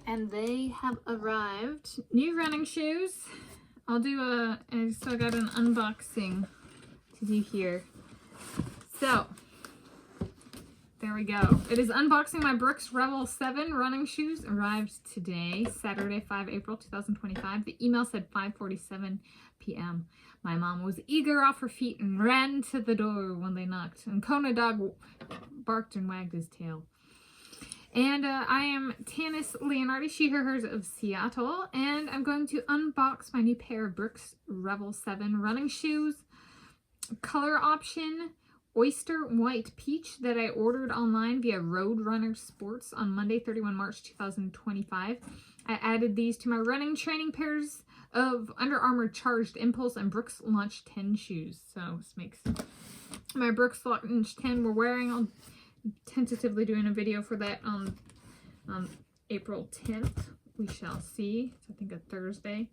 And they have arrived. New running shoes. I still got an unboxing to do here. So, there we go. It is unboxing my Brooks Revel 7 running shoes. Arrived today, Saturday, 5 April 2025. The email said 5:47 p.m. My mom was eager off her feet and ran to the door when they knocked. And Kona dog barked and wagged his tail. And I am Tanis Leonhardi, she, her, hers of Seattle. And I'm going to unbox my new pair of Brooks Revel 7 running shoes. Color option, oyster white peach, that I ordered online via Roadrunner Sports on Monday, 31 March 2025. I added these to my running training pairs of Under Armour Charged Impulse and Brooks Launch 10 shoes. So this makes my Brooks Launch 10 we're wearing. I'll tentatively doing a video for that on April 10th. We shall see. It's, I think, a Thursday.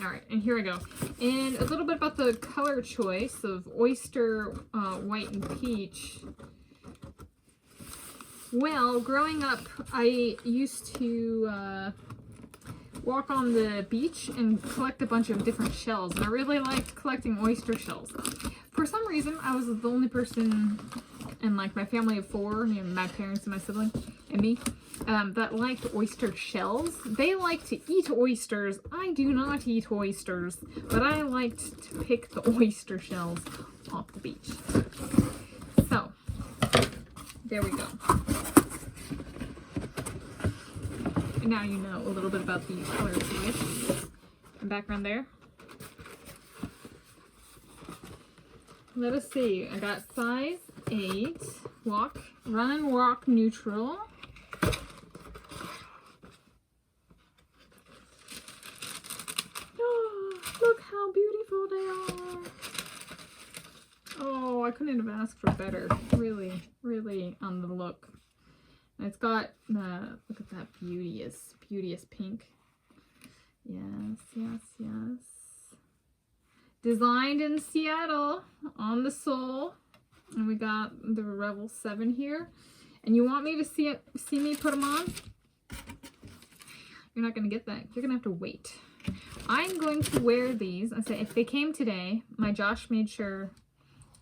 Alright, and here I go. And a little bit about the color choice of oyster, white, and peach. Well, growing up, I used to walk on the beach and collect a bunch of different shells. And I really liked collecting oyster shells. For some reason, I was the only person in like my family of 4, you know, my parents and my sibling and me, that liked oyster shells. They like to eat oysters. I do not eat oysters, but I liked to pick the oyster shells off the beach. So, there we go. And now you know a little bit about the color choice and background there. Let us see. I got size 8, walk, run and walk neutral. Oh, look how beautiful they are. Oh, I couldn't have asked for better. Really, really on the look. And it's got, look at that beauteous pink. Yes, yes, yes. Designed in Seattle on the sole. And we got the Revel 7 here. And you want me to see me put them on? You're not going to get that. You're going to have to wait. I'm going to wear these. I say if they came today, my Josh made sure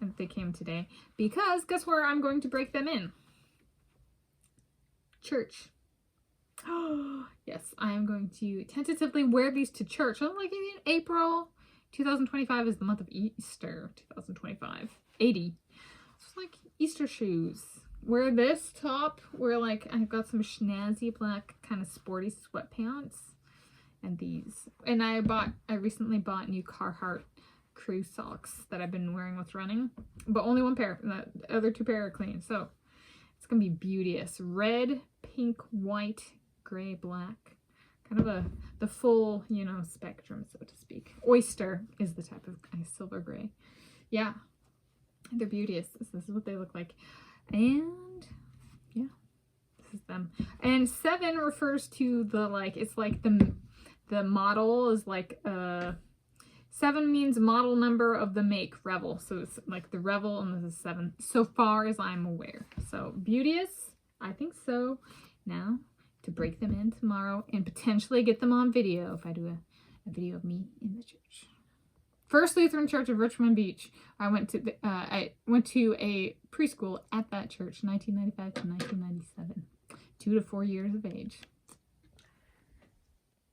that they came today. Because guess where I'm going to break them in? Church. Oh, yes, I am going to tentatively wear these to church. I'm like in April 2025 is the month of Easter. 2025. 80. It's like Easter shoes. Wear this top. Wear like, I've got some snazzy black kind of sporty sweatpants. And these. And I recently bought new Carhartt crew socks that I've been wearing with running. But only one pair. The other 2 pair are clean. So it's going to be beauteous. Red, pink, white, gray, black. Kind of the full, you know, spectrum, so to speak. Oyster is the type of silver gray. Yeah. They're beauteous. This is what they look like. And yeah, this is them. And 7 refers to the, like, it's like the model is like, 7 means model number of the make, Revel. So it's like the Revel, and this is 7, so far as I'm aware. So beauteous, I think so. Now, to break them in tomorrow and potentially get them on video if I do a video of me in the church. First Lutheran Church of Richmond Beach. I went to a preschool at that church, 1995 to 1997. 2 to 4 years of age.